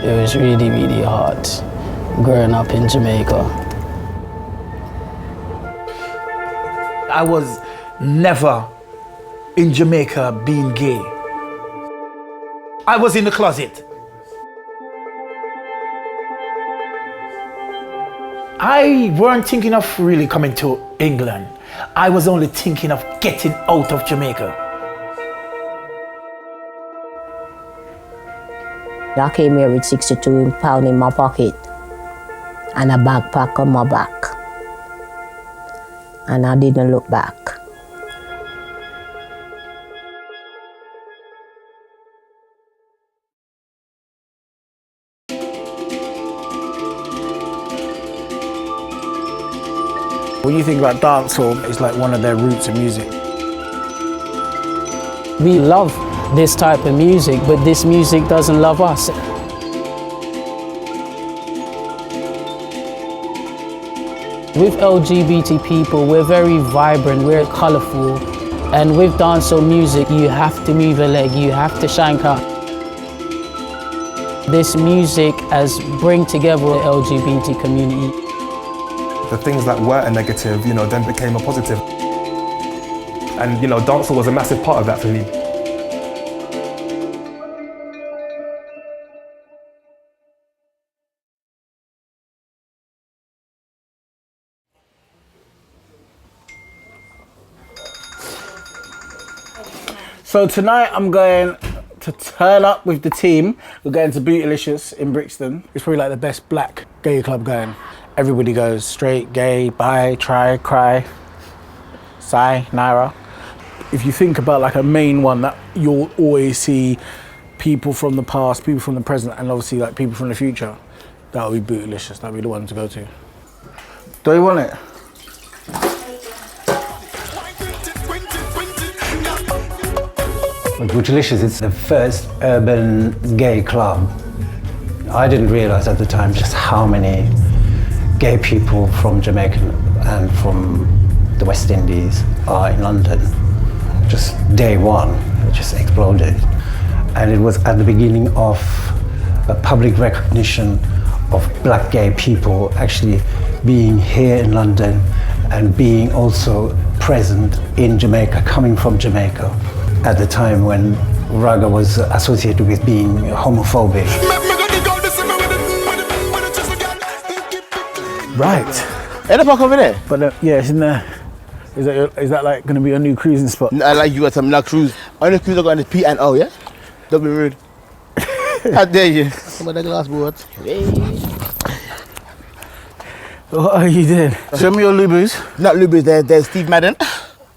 It was really, really hard growing up in Jamaica. I was never in Jamaica being gay. I was in the closet. I weren't thinking of really coming to England. I was only thinking of getting out of Jamaica. I came here with 62 pounds in my pocket and a backpack on my back. And I didn't look back. When you think about dancehall, it's like one of their roots of music. We love this type of music, but this music doesn't love us. With LGBT people, we're very vibrant, we're colourful. And with dancehall music, you have to move a leg, you have to shank out. This music has bring together the LGBT community. The things that were a negative, then became a positive. And, dancehall was a massive part of that for me. So tonight I'm going to turn up with the team. We're going to Bootylicious in Brixton. It's probably like the best black gay club going. Everybody goes straight, gay, bi, tri, cry, Psy, Naira. If you think about like a main one that you'll always see people from the past, people from the present, and obviously like people from the future, that would be Bootylicious. That would be the one to go to. Do you want it? Bootylicious is the first urban gay club. I didn't realise at the time just how many gay people from Jamaica and from the West Indies are in London. Just day one, it just exploded. And it was at the beginning of a public recognition of black gay people actually being here in London and being also present in Jamaica, coming from Jamaica, at the time when Raga was associated with being homophobic. Right. Ain't the park over there? But yeah, it's in there. Is that like going to be a new cruising spot? No, like you got some now cruise. On the cruise I got on the P&O, yeah? Don't be rude. How dare you? Some of the glass board. What are you doing? Show me your Lubus. Not Lubus, there's Steve Madden.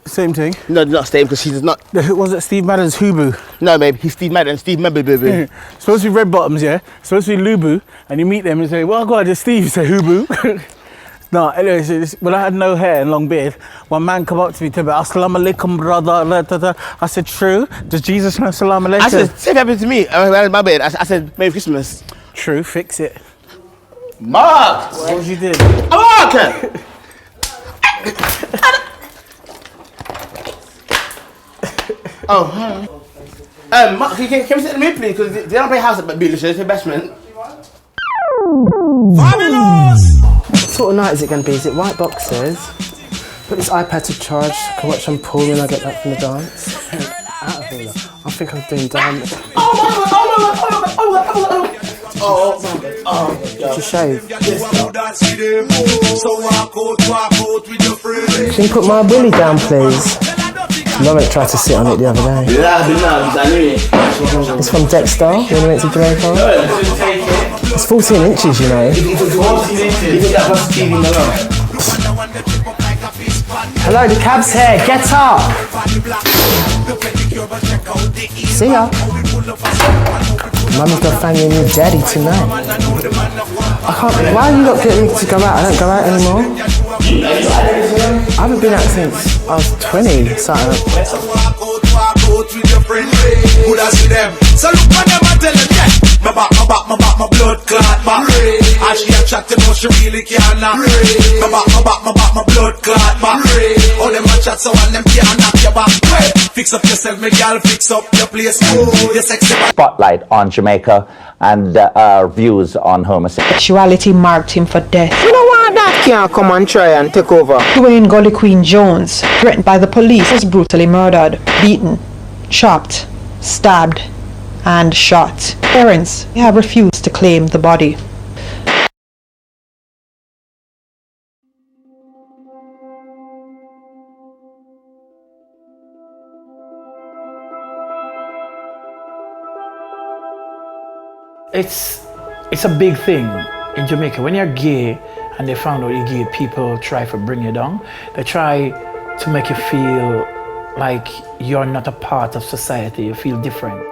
Same thing. No, not same because he's not. Was it Steve Madden's Hubu? No, babe, he's Steve Madden. Steve Member, baby. Supposed to be red bottoms, yeah? Supposed to be Lubu, and you meet them and say, well, God, it's Steve. You say, Hubu. No, anyway, so when I had no hair and long beard, one man come up to me and tell me, Assalamu alaikum, brother. I said, true. Does Jesus know Assalamu alaikum? I said, same happened to me. I had my beard. I said, Merry Christmas. True, fix it. Mark! What was you doing? Mark! Oh, Mark, can we sit in the mid, please? Because they don't play house at Bootylicious, it's bashment. Fabulous! What sort of night is it going to be? Is it white boxes? Put this iPad to charge, I can watch some pool when I get back from the dance. Out of here. I think I'm doing dance. Oh my God. Did you shave? Can you put my bully down, please? Lauren tried to sit on it the other day. It's from Dexter, when we went to Jamaica. It's 14 inches, you know. Hello, the cab's here, get up! See ya. Mummy's got banging your daddy tonight. I can't, why are you not getting me to go out? I don't go out anymore. I haven't been out since I was 20, something. My blood clot back. As she a chat to know she really can't knock. My blood clot back. All them a chat so and them can't knock your back. Fix up yourself, me girl, fix up your place. You're sexy. Spotlight on Jamaica and our views on homosexuality marked him for death. You know what? That can't come and try and take over. Dwayne Gully Queen Jones, threatened by the police, was brutally murdered, beaten, chopped, stabbed, and shot. Parents have refused to claim the body. It's a big thing in Jamaica. When you're gay and they found out you're gay, people try to bring you down. They try to make you feel like you're not a part of society, you feel different.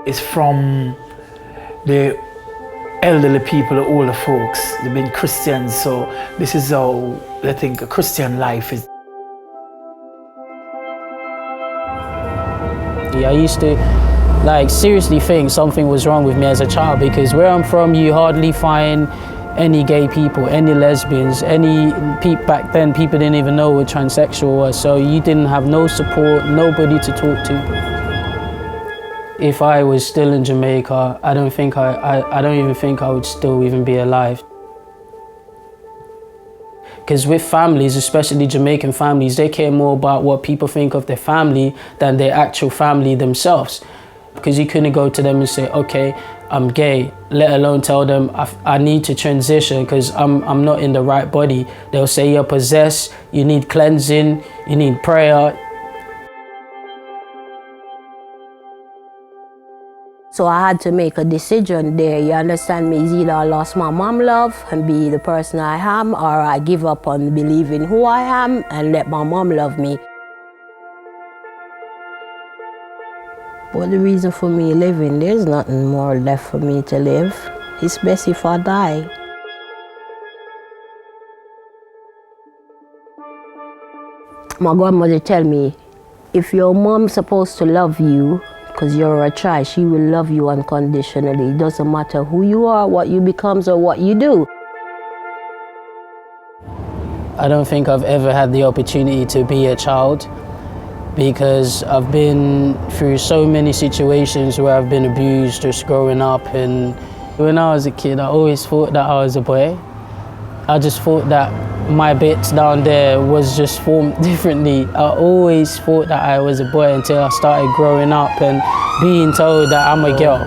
It's from the elderly people, the older folks. They've been Christians, so this is how they think a Christian life is. I used to seriously think something was wrong with me as a child, because where I'm from you hardly find any gay people, any lesbians, back then people didn't even know what transsexual was, so you didn't have no support, nobody to talk to. If I was still in Jamaica, I don't even think I would still even be alive. Because with families, especially Jamaican families, they care more about what people think of their family than their actual family themselves. Because you couldn't go to them and say, okay, I'm gay, let alone tell them I need to transition because I'm not in the right body. They'll say you're possessed, you need cleansing, you need prayer. So I had to make a decision there, you understand me? It's either I lost my mom love and be the person I am, or I give up on believing who I am and let my mom love me. But the reason for me living, there's nothing more left for me to live. It's best if I die. My grandmother tell me, if your mom's supposed to love you, because you're a child, she will love you unconditionally. It doesn't matter who you are, what you become, or what you do. I don't think I've ever had the opportunity to be a child, because I've been through so many situations where I've been abused just growing up. And when I was a kid, I always thought that I was a boy. I just thought that my bits down there was just formed differently. I always thought that I was a boy until I started growing up and being told that I'm a girl.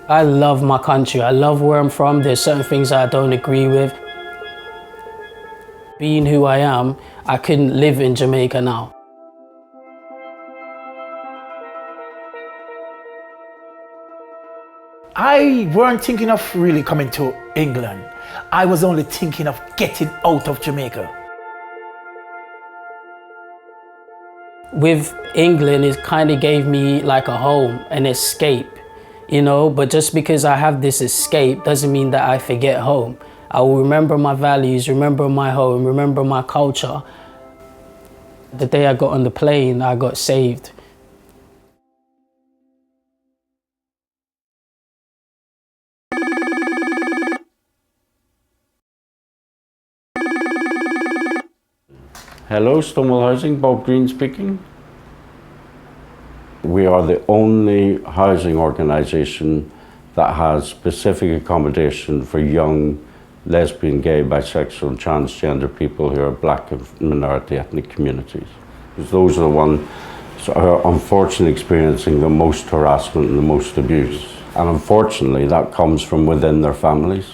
I love my country. I love where I'm from. There's certain things I don't agree with. Being who I am, I couldn't live in Jamaica now. I weren't thinking of really coming to England. I was only thinking of getting out of Jamaica. With England, it kind of gave me like a home, an escape, you know, but just because I have this escape doesn't mean that I forget home. I will remember my values, remember my home, remember my culture. The day I got on the plane, I got saved. Hello, Stonewall Housing, Bob Green speaking. We are the only housing organisation that has specific accommodation for young lesbian, gay, bisexual and transgender people who are black and minority ethnic communities. Because those are the ones who are unfortunately experiencing the most harassment and the most abuse. And unfortunately that comes from within their families.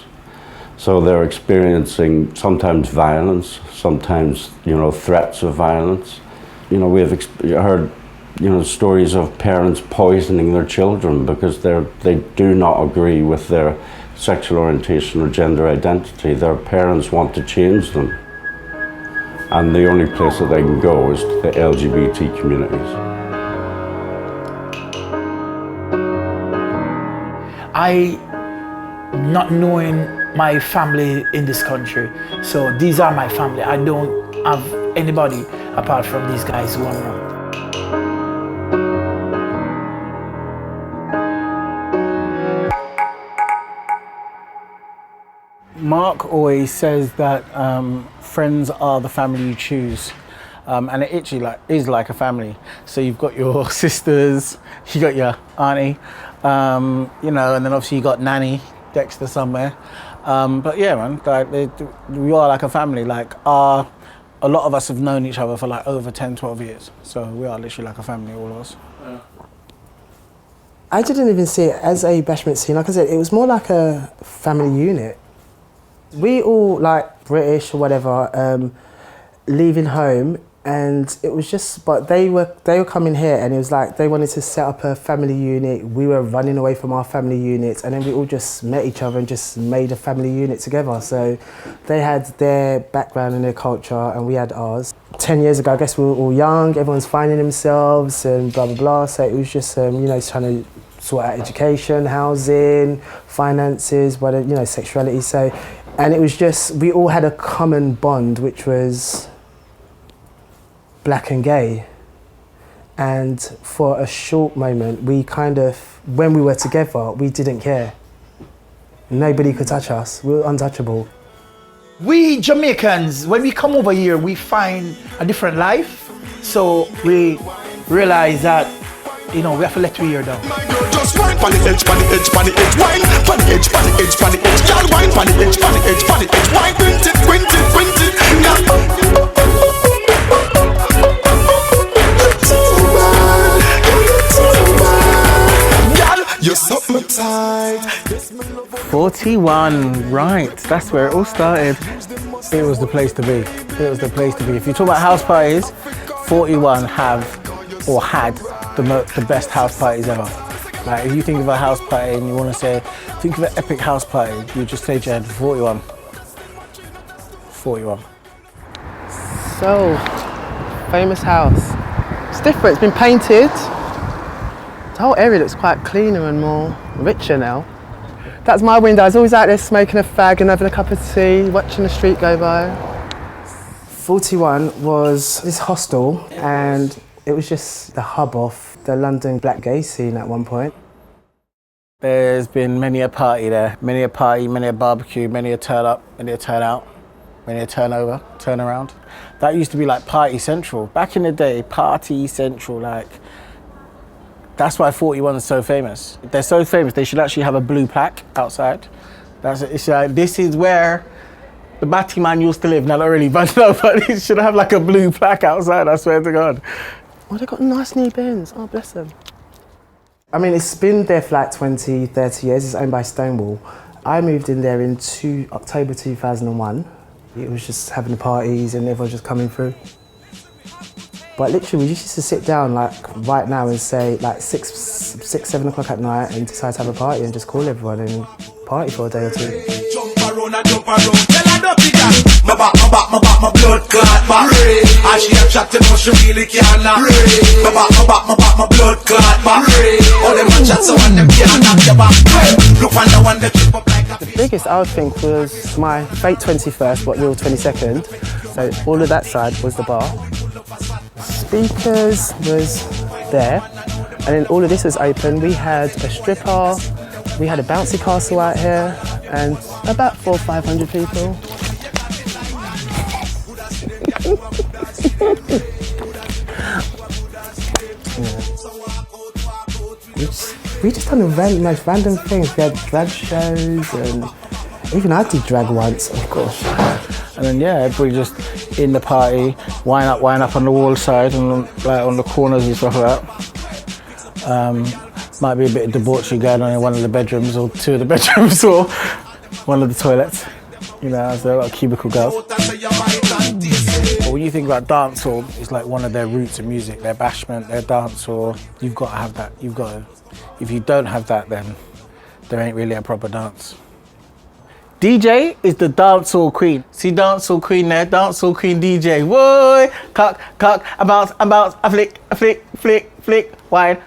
So they're experiencing sometimes violence, sometimes, threats of violence. We have heard, stories of parents poisoning their children because they do not agree with their sexual orientation or gender identity. Their parents want to change them. And the only place that they can go is to the LGBT communities. Not knowing my family in this country, so these are my family. I don't have anybody apart from these guys who I'm around. Mark always says that friends are the family you choose. And it actually is like a family. So you've got your sisters, you got your auntie, you know, and then obviously you got Nanny, Dexter somewhere. But yeah, man, like we are like a family. Like a lot of us have known each other for like over 10, 12 years. So we are literally like a family, all of us. Yeah. I didn't even see it as a bashment scene. Like I said, it was more like a family unit. We all, like British or whatever, leaving home, and it was just, but they were coming here, and it was like they wanted to set up a family unit. We were running away from our family units, and then we all just met each other and just made a family unit together. So they had their background and their culture, and we had ours. 10 years ago, I guess we were all young, everyone's finding themselves and blah, blah, blah. So it was just, you know, trying to sort out education, housing, finances, whatever, you know, sexuality. So, and it was just, we all had a common bond, which was black and gay. And for a short moment, we kind of, when we were together, we didn't care. Nobody could touch us. We were untouchable. We Jamaicans, when we come over here, we find a different life. So we realize that, you know, we have to let we hear down. Just wine on the edge, on the edge, on the edge, wine on the edge, on the edge, on the edge, y'all wine on the edge, on the edge, on the edge, wine, print it, print it, print it, you're something tight. 41, right, that's where it all started. It was the place to be. It was the place to be. If you talk about house parties, 41 have or had the best house parties ever. Like if you think of a house party and you want to say, think of an epic house party, you just say to your head 41. 41. So, famous house. It's different, it's been painted. The whole area looks quite cleaner and more richer now. That's my window. I was always out there smoking a fag and having a cup of tea, watching the street go by. 41 was this hostel, and it was just the hub of the London black gay scene at one point. There's been many a party there, many a party, many a barbecue, many a turn up, many a turn out, many a turnover, turn around. That used to be like Party Central. Back in the day, Party Central, like, that's why 41 is so famous. They're so famous, they should actually have a blue plaque outside. It's like, this is where the Batman used to live. Now, not really, but no, but it should have like a blue plaque outside, I swear to God. Oh, they've got nice new bins. Oh, bless them. I mean, it's been there for like 20, 30 years. It's owned by Stonewall. I moved in there in October 2001. It was just having the parties and everyone just coming through. But literally, we just used to sit down like right now and say like 6, 7 o'clock at night and decide to have a party and just call everyone and party for a day or two. Jump around and jump around. Tell her dirty girl. My blood clot back. And she a chat to know she really can't knock. My blood clot back. All them a chat so and them can't knock your back. Look on the one that trip up like a The biggest I would think was my fake 21st, but real 22nd. So all of that side was the bar. Speakers was there, and then all of this was open. We had a stripper, we had a bouncy castle out here, and about 400 or 500 people. We just done the most random things. We had drag shows, and even I did drag once, of course. And then yeah, everybody just in the party, wind up on the wall side and like on the corners and stuff like that. Might be a bit of debauchery going on in one of the bedrooms or two of the bedrooms or one of the toilets. You know, there's a lot of cubicle girls. But when you think about dancehall, it's like one of their roots of music, their bashment, their dancehall. You've got to have that. You've got to. If you don't have that, then there ain't really a proper dance. DJ is the dancehall queen. See dancehall queen there, dancehall queen DJ. Whoa, cock, I bounce, I flick, wine,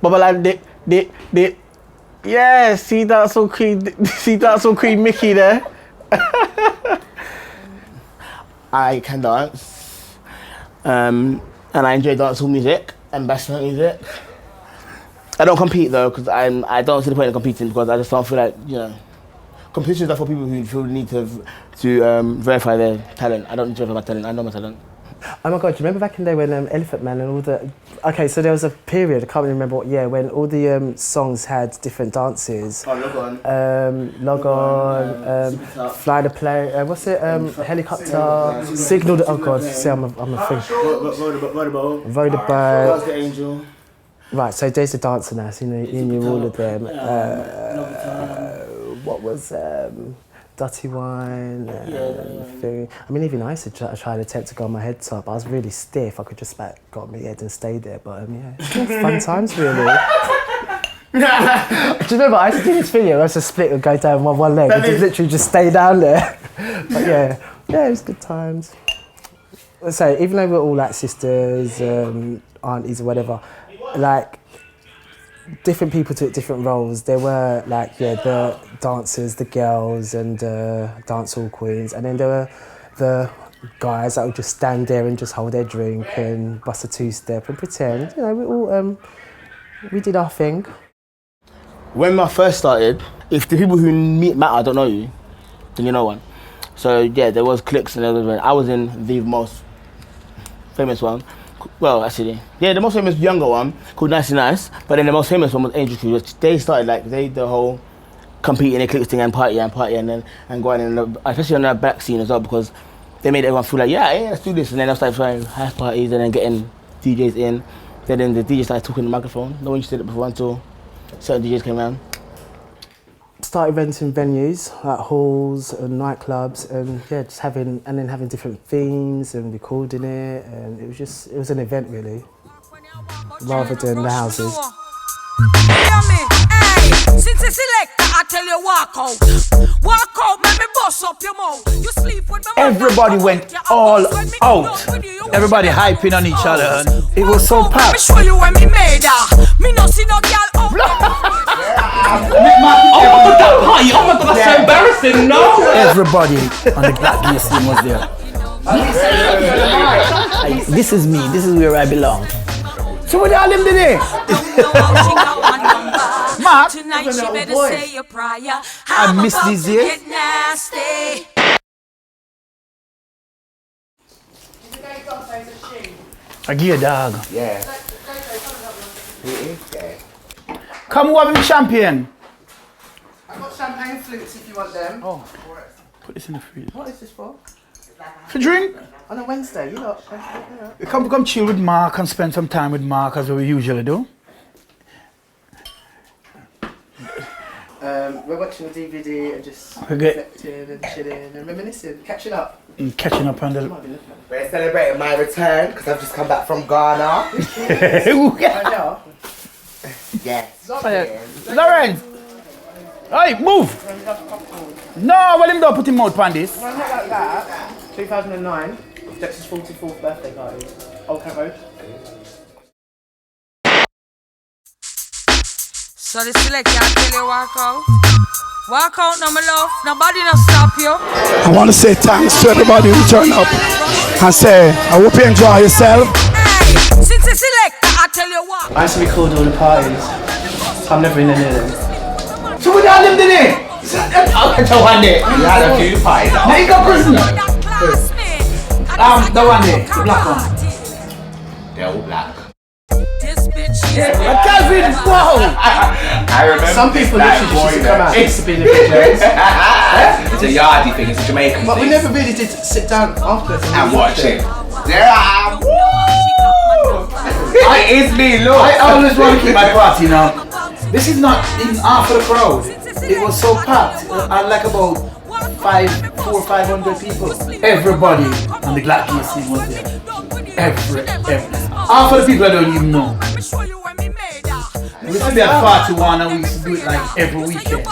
bubble and dip. Yeah, see dancehall queen Mickey there. I can dance, and I enjoy dancehall music and bashment music. I don't compete though, because I don't see the point of competing because I just don't feel like, you know, competitions are for people who feel the need to verify their talent. I don't need to verify my talent. I know my talent. Oh my God, do you remember back in the day when Elephant Man and all the... Okay, so there was a period, I can't really remember what year, when all the songs had different dances. Oh, Log On. Log On, Fly the Plane, what's it? Helicopter, Signal the... Oh God, see, I'm a thing. Row the Boat. The Angel. Right, so there's the dancer now, so you knew all of them. What was... Dirty Wine, thing. I mean, even I used to try and attempt to go on my head top. I was really stiff. I could just like go on my head and stay there. But yeah, fun times really. Do you remember I used to do this video? I used to split and go down one leg and just literally just stay down there. But yeah, it was good times. So even though we're all like sisters, aunties or whatever, like. Different people took different roles. There were like the dancers, the girls, and dancehall queens, and then there were the guys that would just stand there and just hold their drink and bust a two-step and pretend. You know, we all we did our thing. When I first started, if the people who matter don't know you, then you know one. So yeah, there was cliques and others. I was in the most famous one. Well, actually, yeah, the most famous younger one called Nicey Nice, but then the most famous one was Angel Crew. They started like the whole competing in cliques thing and party and going in, especially on the black scene as well, because they made everyone feel like, yeah, let's do this, and then they started throwing house parties and then getting DJs in. Then the DJ started talking on the microphone. No one used to do it before until certain DJs came around. Started renting venues like halls and nightclubs, and yeah, just having different themes and recording it, and it was an event really, rather than the houses. Since a selector, I tell you walk out, make me bust up your mouth. You sleep with me. Everybody went all out. Everybody hyping on each other. It was so packed. Let me show you when me made her. Me no see no girl out. Oh my God, that's so embarrassing. No. Everybody on the black gear scene was there. This is me. This is where I belong. So what y'all them today? Mark, tonight she better say your prayer. I miss these years. Get nasty. I give a dog. Yeah. Come over me champion. I've got champagne flutes if you want them. Oh, put this in the freezer. What is this for? For drink? On a Wednesday, you know. Come chill with Mark and spend some time with Mark as we usually do. We're watching a DVD and just reflecting and chilling and reminiscing, catching up. Catching up on the... We're celebrating my return because I've just come back from Ghana. Yes. Lawrence! Hey, move! No, well, him don't put him out on this. No, not like that. 2009, Dexter's 44th birthday party, Old Camp Road. So the selector, I tell you walk out. Walk out, no my love. Nobody no stop you. I want to say thanks to everybody who turned up and say, I hope you enjoy yourself. Hey, since the selector, I tell you what. I used to record all the parties. I'm never in any of them. So what y'all them today? I'll catch one day. You had a few pies. Now you got prisoner. The one day, the black one. They're all black. This bitch is Calvin, wow! I remember some people literally just used to come out. It's to be in the videos. It's a yardie thing, it's a Jamaican But thing. we never really did sit down afterwards and watch it. There I am. It is me, look. I always want to keep my party now. This is not even half of the crowd. It was so packed. I like about 400 or 500 people. Everybody on the Black Gear scene was there. Every. Half of the people I don't even know. We used to be at 41 and we used to do it like every weekend.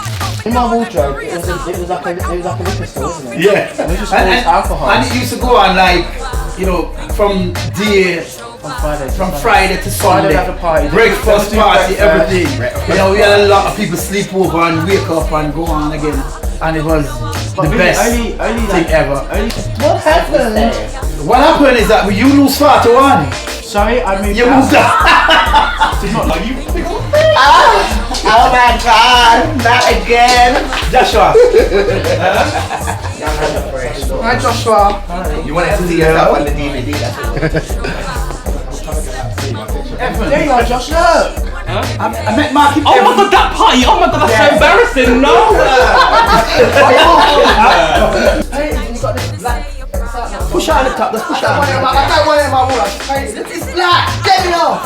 In my wardrobe, it was like a liquor store, wasn't it? Yeah. And we just bought alcohol. And it used to go on like, you know, from day, from Friday to Sunday. Breakfast party, everything. You know, we had a lot of people sleep over and wake up and go on again. And it was the best thing ever. What happened? What happened is that you lose 41. Sorry, I moved You moved out. It's not like you. Oh my God, not again. Joshua. Hi Joshua. You wanted to see yourself on the DVD, that's all. There you are, Josh, look. I met Marky. Oh my God, that party! Oh my God, that's so embarrassing. No. Hey, you got this black. Push out the top. Let's push out. I don't want it in my wall. It's black. Get me off.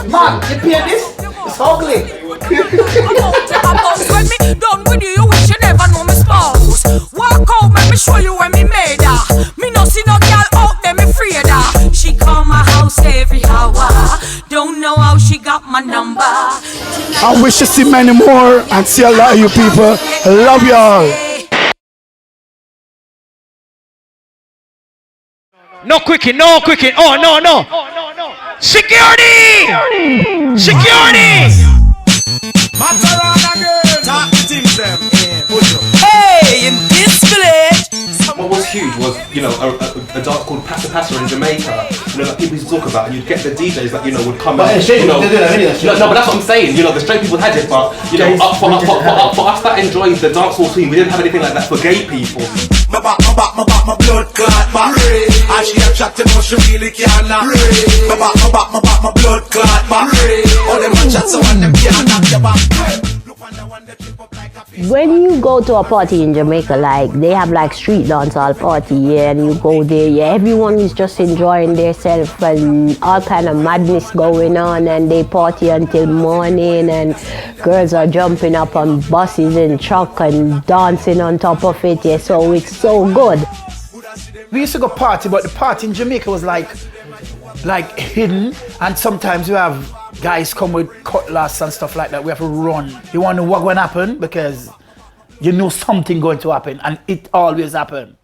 Mark, you paint this? It's ugly. When me done with you, you wish you never know me spouse. Walk out, let me show you when me made her. Me no see no girl out there, me afraid her. She call my house every hour. Don't know how she got my number. I wish to see many more and see a lot of you people. I love you all. No quicking, no quicking. Oh, no, no. Security! Security! Hey, in this village. What was huge was, you know, a dance called Passa Passa in Jamaica. You know, that people used to talk about, and you'd get the DJs that, you know, would come But and, straight you know, people didn't have any of that shit. no, but that's what I'm saying. You know, the straight people had it, but you know, for us that enjoyed the dancehall scene, we didn't have anything like that for gay people. My blood clot back. And she a chat to know she really can't knock. My blood clot back. All them a chat so and them can't knock your back. When you go to a party in Jamaica, like they have like street dancehall party, yeah, and you go there, yeah, everyone is just enjoying themselves and all kind of madness going on, and they party until morning, and girls are jumping up on buses and truck and dancing on top of it, yeah, so it's so good. We used to go party, but the party in Jamaica was like hidden, and sometimes you have guys come with cutlass and stuff like that. We have to run. You want to know what's going to happen because you know something going to happen, and it always happens.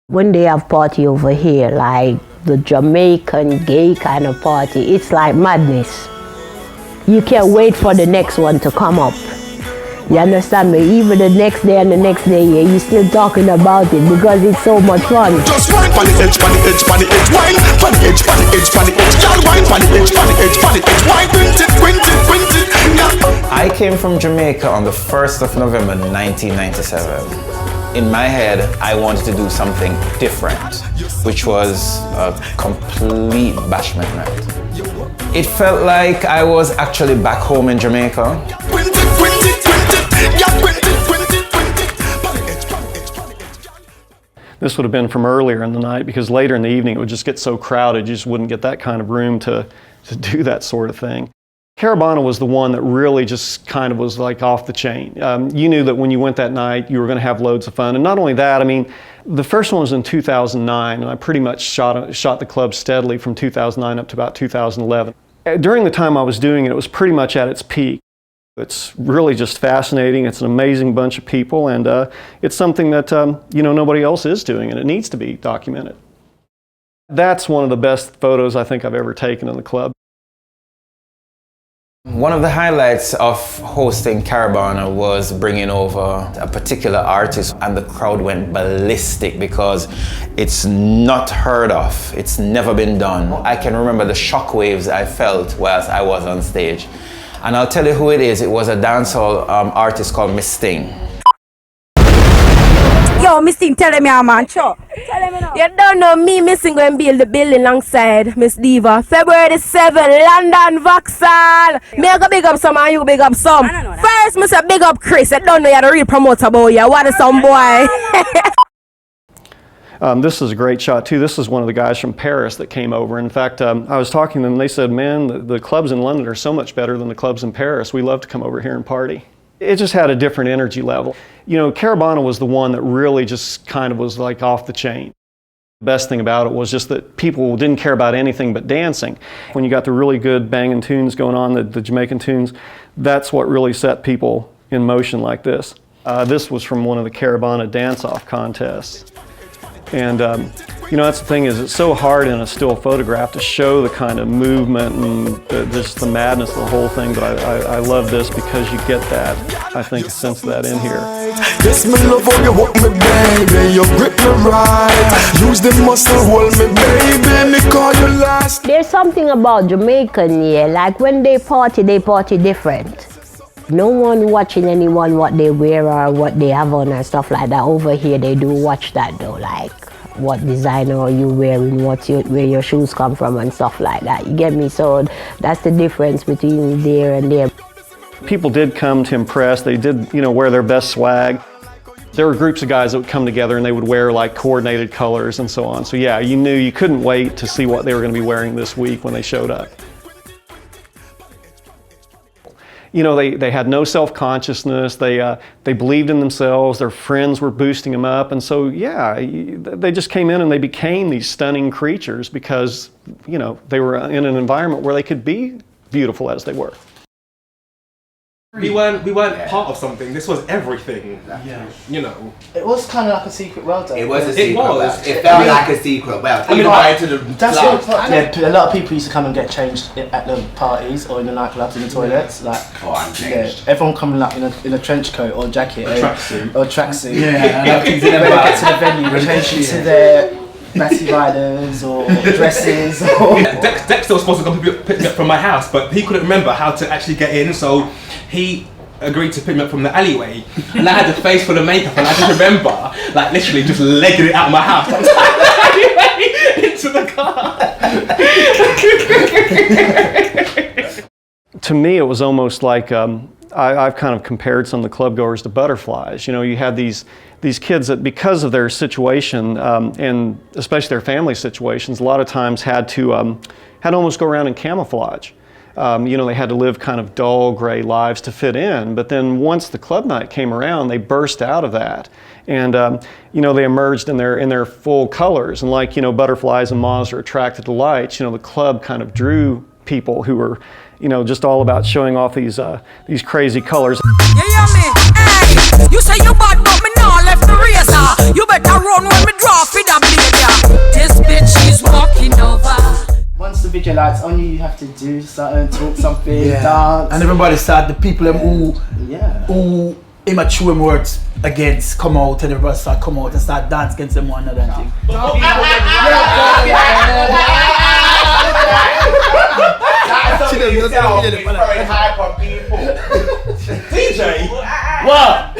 When they have party over here, like the Jamaican gay kind of party, it's like madness. You can't wait for the next one to come up. You understand me? Even the next day and the next day, yeah, you're still talking about it because it's so much fun. Just wine on the edge, on the edge, on the edge, wine on the edge, on the edge, on the edge, y'all wine on the edge, on the edge, on the edge, wine, quint it, yeah. I came from Jamaica on the 1st of November 1997. In my head, I wanted to do something different, which was a complete bashment night. It felt like I was actually back home in Jamaica. This would have been from earlier in the night, because later in the evening it would just get so crowded you just wouldn't get that kind of room to do that sort of thing. Caribana was the one that really just kind of was like off the chain. You knew that when you went that night you were going to have loads of fun, and not only that, I mean, the first one was in 2009, and I pretty much shot the club steadily from 2009 up to about 2011. During the time I was doing it, it was pretty much at its peak. It's really just fascinating. It's an amazing bunch of people, and it's something that you know, nobody else is doing, and it needs to be documented. That's one of the best photos I think I've ever taken in the club. One of the highlights of hosting Caribana was bringing over a particular artist, and the crowd went ballistic because it's not heard of. It's never been done. I can remember the shockwaves I felt whilst I was on stage. And I'll tell you who it is. It was a dancehall artist called Miss Sting. Yo, Miss Sting, tell him, yeah, man. Sure. Tell him now. You don't know me, Miss Sting, going to build the building alongside Miss Diva. February the 7th, London, Vauxhall. Me I go big up some and you big up some. First, me say big up Chris. I don't know you're the real promoter about you. What is some boy? This is a great shot too. This is one of the guys from Paris that came over. In fact, I was talking to them, they said, man, the clubs in London are so much better than the clubs in Paris. We love to come over here and party. It just had a different energy level. You know, Caribana was the one that really just kind of was like off the chain. The best thing about it was just that people didn't care about anything but dancing. When you got the really good banging tunes going on, the Jamaican tunes, that's what really set people in motion like this. This was from one of the Caribana dance-off contests. And you know, that's the thing, is it's so hard in a still photograph to show the kind of movement and just the madness of the whole thing, but I love this because you get that, I think, a sense of that in here. Yes, me love how you walk me, baby. You grip me right. Use the muscle, hold me, baby. Me call you last. There's something about Jamaican, yeah. Like when they party different. No one watching anyone what they wear or what they have on and stuff like that. Over here, they do watch that though. Like what designer are you wearing, where your shoes come from and stuff like that. You get me? So that's the difference between there and there. People did come to impress. They did, wear their best swag. There were groups of guys that would come together and they would wear like coordinated colors and so on. So yeah, you knew you couldn't wait to see what they were going to be wearing this week when they showed up. They had no self-consciousness. They believed in themselves. Their friends were boosting them up. And so, yeah, they just came in and they became these stunning creatures because, they were in an environment where they could be beautiful as they were. We weren't part of something. This was everything. Yeah. It was kind of like a secret world. It was a secret world. It felt like a secret world. Even right to the that's what, a lot of people used to come and get changed at the parties or in the nightclubs, in the toilets. Like, everyone coming like in a trench coat or jacket or tracksuit. Yeah. They get to the venue, change into their Massey riders or dresses. Or Dexter was supposed to come pick me up from my house, but he couldn't remember how to actually get in, so he agreed to pick me up from the alleyway. And I had a face full of makeup, and I just remember, like, literally just legging it out of my house into the car. To me, it was almost like I've kind of compared some of the club goers to butterflies. You had these kids that, because of their situation and especially their family situations, a lot of times had to almost go around in camouflage. They had to live kind of dull, gray lives to fit in. But then once the club night came around, they burst out of that, and they emerged in their full colors. And like butterflies and moths are attracted to lights. The club kind of drew people who were just all about showing off these crazy colors. Hey, you say you bad, but me now left the razor. You better run when me draw for the blade. This bitch is walking over. Once the video light's on you, you have to do something, talk something, dance. And everybody start, the people who immature words against come out, and everybody start come out and start dance against them one another thing. DJ, what?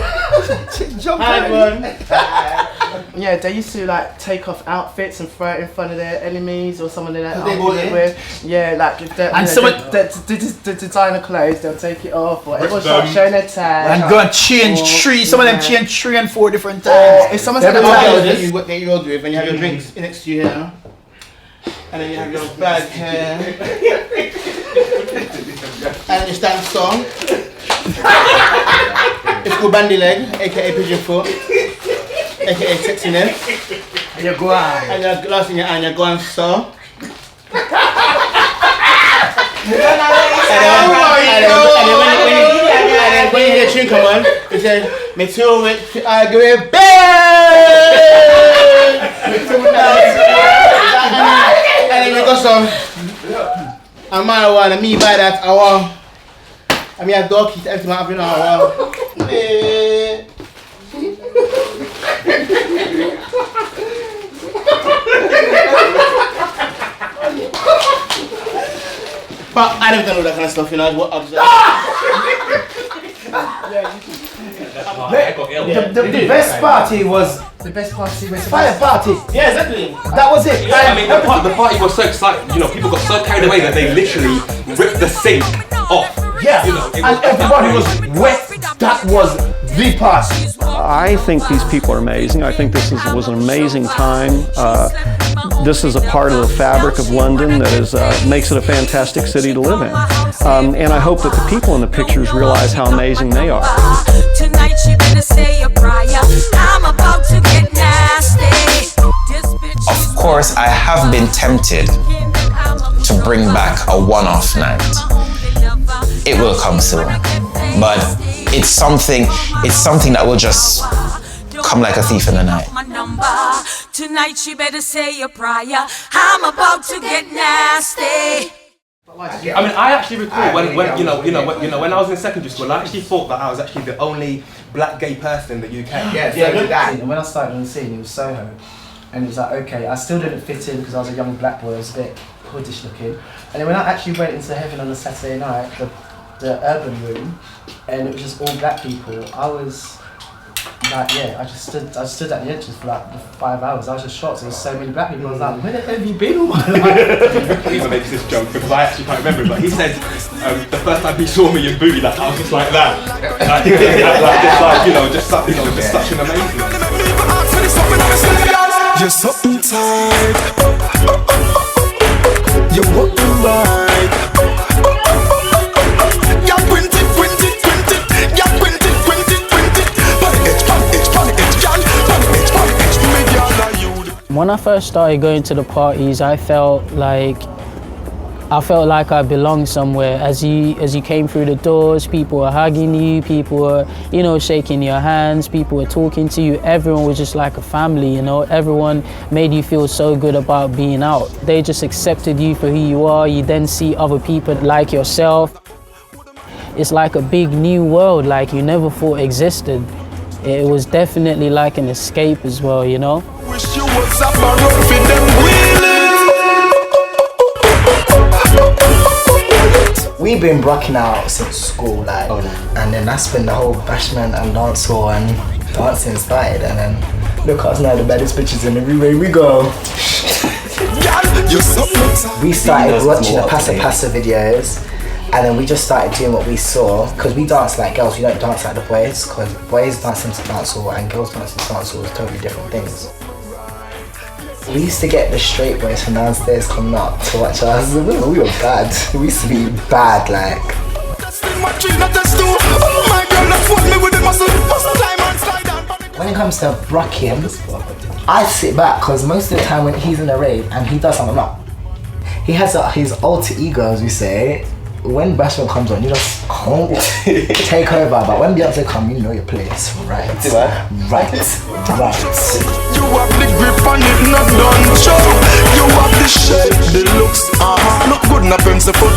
Yeah, they used to like take off outfits and throw it in front of their enemies or someone they with. Yeah, like if and the designer clothes, they'll take it off, or everyone's like showing their tag. And go and change some of them change 3 and 4 different times. If someone's got a tag, what they roll with when you have your drinks next to you here, and then you have your bag here, and then you stand strong. It's called bandy leg, aka pigeon foot, aka sexy neck. And you go on. And your glass in your hand, you go on so. And when you hear the tune come on, you say, me too with I agree, bang! And then you go some, and my one, and me buy that, I want. I mean, a dog eat everything happening now. But I don't know that kind of stuff, what the best party was fire party. Yeah, exactly. That was it. I mean, the party was so exciting. People got so carried away that they literally ripped the sink off. Yeah, and everybody was wet. That was the party. I think these people are amazing. I think this was an amazing time. This is a part of the fabric of London that makes it a fantastic city to live in. And I hope that the people in the pictures realize how amazing they are. Tonight you better say a prayer. I'm about to get nasty. Of course, I have been tempted to bring back a one-off night. It will come soon, but it's something that will just come like a thief in the night. Tonight you better say a prayer. I'm about to get nasty. I mean, I actually recall when I was in secondary school, I actually thought that I was actually the only black gay person in the UK. Yeah, so did that. And when I started on the scene, it was Soho. And it was like, okay, I still didn't fit in because I was a young black boy, I was a bit hoodish looking. And then when I actually went into Heaven on a Saturday night, the urban room, and it was just all black people, I was like, yeah, I stood at the entrance for like 5 hours. I was just shocked. There was so many black people. I was like, where the hell have you been all my life? He makes this joke because I actually can't remember it, but he said the first time he saw me in Booty, like I was just like that, just such an amazing. You're something tight. You're walking right. You're 20. You're 20. When I first started going to the parties, I felt like I belonged somewhere. As you came through the doors, people were hugging you, people were, shaking your hands, people were talking to you. Everyone was just like a family, Everyone made you feel so good about being out. They just accepted you for who you are. You then see other people like yourself. It's like a big new world, like you never thought existed. It was definitely like an escape as well, Wish you was up a road for them We've been rocking out since school, and then that's when the whole bashment and dancehall and dancing started, and then look at us now, the baddest bitches in everywhere we go. We started watching the Passa videos, and then we just started doing what we saw, because we dance like girls, we don't dance like the boys, because boys dancing to dancehall and girls dancing to dancehall is totally different things. We used to get the straight boys from downstairs coming up to watch us. We were bad. We used to be bad, like. When it comes to rocking, I sit back because most of the time when he's in a rave and he does something up, he has his alter ego, as we say. When bashment comes on, you just can't take over. But when Beyonce comes, you know your place. Right. You have the grip on it, not done. Show. You have the shape, the looks. Look good in a pencil foot.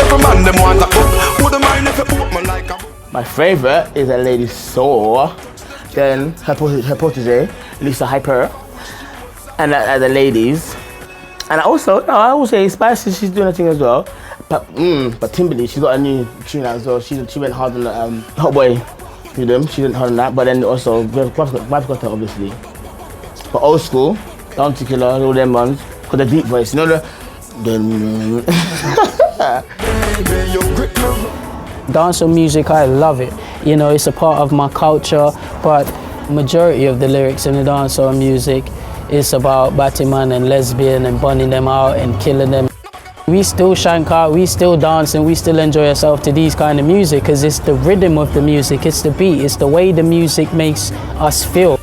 Every man them want a book. Wouldn't mind if you put me like a. My favorite is a lady Soul, then her protege, Lisa Hyper, and the ladies. And I will say Spicy, she's doing a thing as well. But Timberly, she's got a new tune as well. She went hard on the Hot Boy rhythm. She went hard on that. But then also, Vibes got her obviously. But old school, Down to Killer, all them ones, got the deep voice. Dancehall music, I love it. It's a part of my culture, but majority of the lyrics in the dancehall music is about Batman and lesbian and bunning them out and killing them. We still shank out, we still dance, and we still enjoy ourselves to these kind of music because it's the rhythm of the music, it's the beat, it's the way the music makes us feel.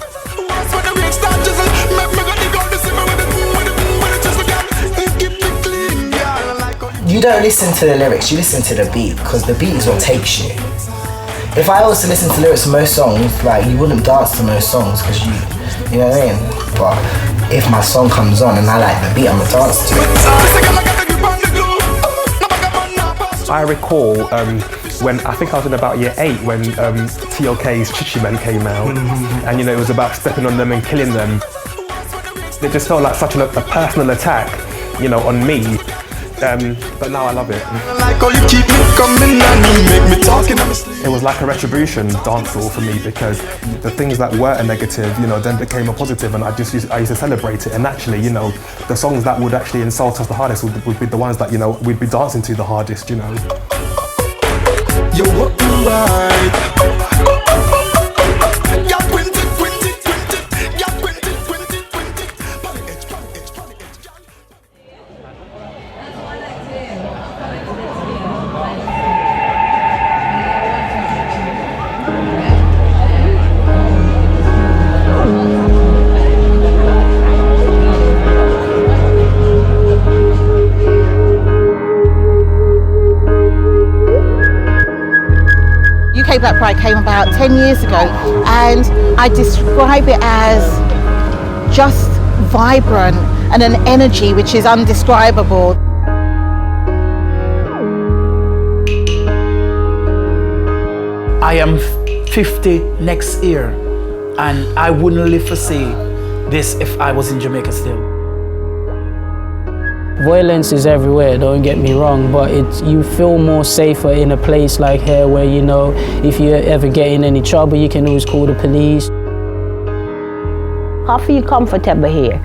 You don't listen to the lyrics, you listen to the beat, because the beat is what takes you. If I was to listen to lyrics to most songs, you wouldn't dance to most songs because you know what I mean? But if my song comes on and I like the beat, I'm gonna dance to it. I recall when I think I was in about year 8 when TLK's Chichi Man came out, and it was about stepping on them and killing them. It just felt like such a personal attack, on me. But now I love it. It was like a retribution dancehall for me because the things that were a negative, then became a positive, and I used to celebrate it. And actually, the songs that would actually insult us the hardest would be the ones that we'd be dancing to the hardest. You're walking right. Black Pride came about 10 years ago, and I describe it as just vibrant and an energy which is undescribable. I am 50 next year, and I wouldn't live to see this if I was in Jamaica still. Violence is everywhere, don't get me wrong, but you feel more safer in a place like here where, you know, if you ever get in any trouble, you can always call the police. I feel comfortable here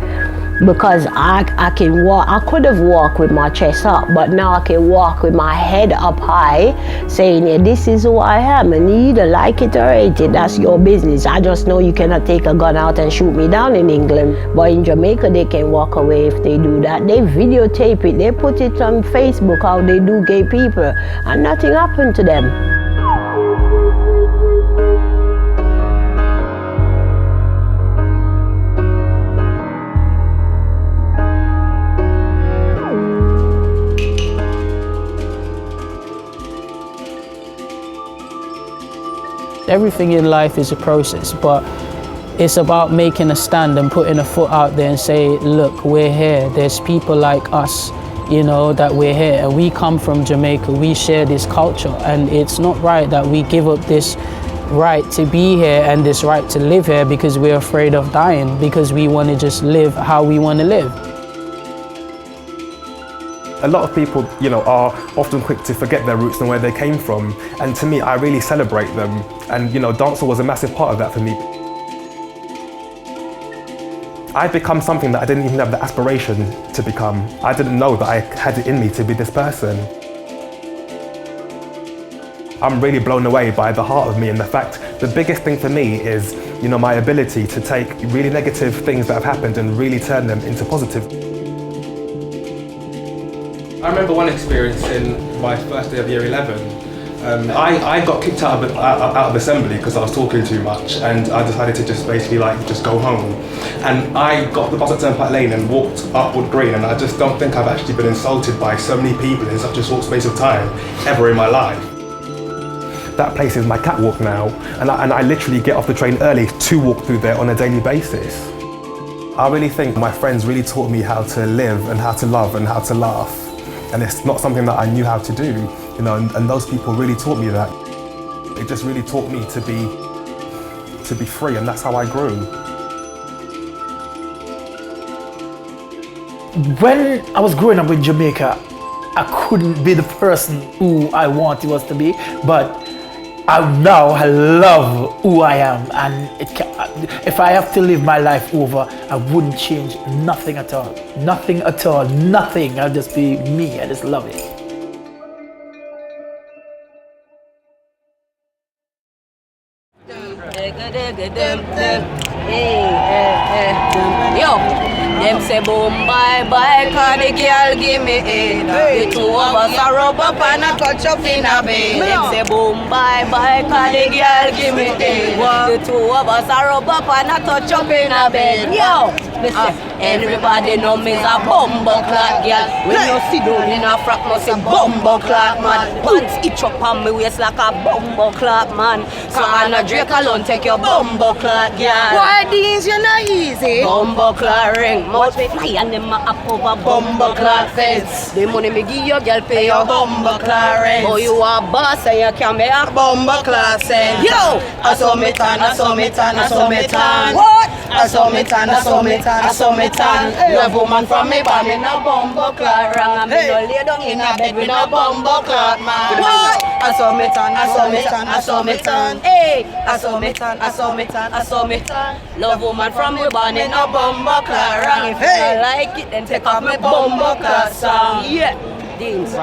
because I can walk. I could have walked with my chest up, but now I can walk with my head up high, saying, yeah, this is who I am, and you either like it or hate it, that's your business. I just know you cannot take a gun out and shoot me down in England, but in Jamaica they can walk away if they do that. They videotape it, they put it on Facebook how they do gay people, and nothing happened to them. Everything in life is a process, but it's about making a stand and putting a foot out there and say, look, we're here. There's people like us, you know, that we're here. And we come from Jamaica, we share this culture. And it's not right that we give up this right to be here and this right to live here because we're afraid of dying, because we want to just live how we want to live. A lot of people, you know, are often quick to forget their roots and where they came from. And to me, I really celebrate them. And, you know, dancehall was a massive part of that for me. I've become something that I didn't even have the aspiration to become. I didn't know that I had it in me to be this person. I'm really blown away by the heart of me, and the fact, the biggest thing for me is, you know, my ability to take really negative things that have happened and really turn them into positive. I remember one experience in my first day of year 11. I got kicked out of assembly because I was talking too much, and I decided to just basically just go home. And I got the bus at Turnpike Lane and walked up Wood Green, and I just don't think I've actually been insulted by so many people in such a short space of time ever in my life. That place is my catwalk now, and I literally get off the train early to walk through there on a daily basis. I really think my friends really taught me how to live and how to love and how to laugh. And it's not something that I knew how to do, you know, and those people really taught me that. It just really taught me to be free, and that's how I grew. When I was growing up in Jamaica, I couldn't be the person who I wanted was to be, but I love who I am, and if I have to live my life over, I wouldn't change nothing at all. Nothing at all, nothing. I'll just be me, I just love it. Yo, them say boom bye bye, cause the girl give me head. The two of us are rub up and a touch up in a bed. Them say boom bye bye, cause the girl give me head. The two of us are rub up and a touch up in a bed. Yo, everybody know me's a bumbo clock girl. When you see down in a frock, no say bumbo clock man. Pants itch up on me waist like a bumbo clock man. So I no Drake alone take your bumbo clock girl. Why these you not easy? Bumbo clock ring, mouth me fly and them a up over bumbo clock fence. The money me give your girl pay your bumbo clock rent. Oh you a boss and you can be a bumbo clock sense. Yo, I saw me tan, I saw me tan, I saw me tan. What? I saw me tan, I saw me tan, I saw me tan. Love woman from me but me no bumbo clock rang. And me no lay down in a bed with no bumbo clock man. What? I saw me tan, I saw me tan, I saw me tan. Hey, I saw me tan, I saw me tan, I saw me tan. Love woman from me born in a bumbo clock rang. If you like it then take off me bumbo clock song. Yeah, Deans.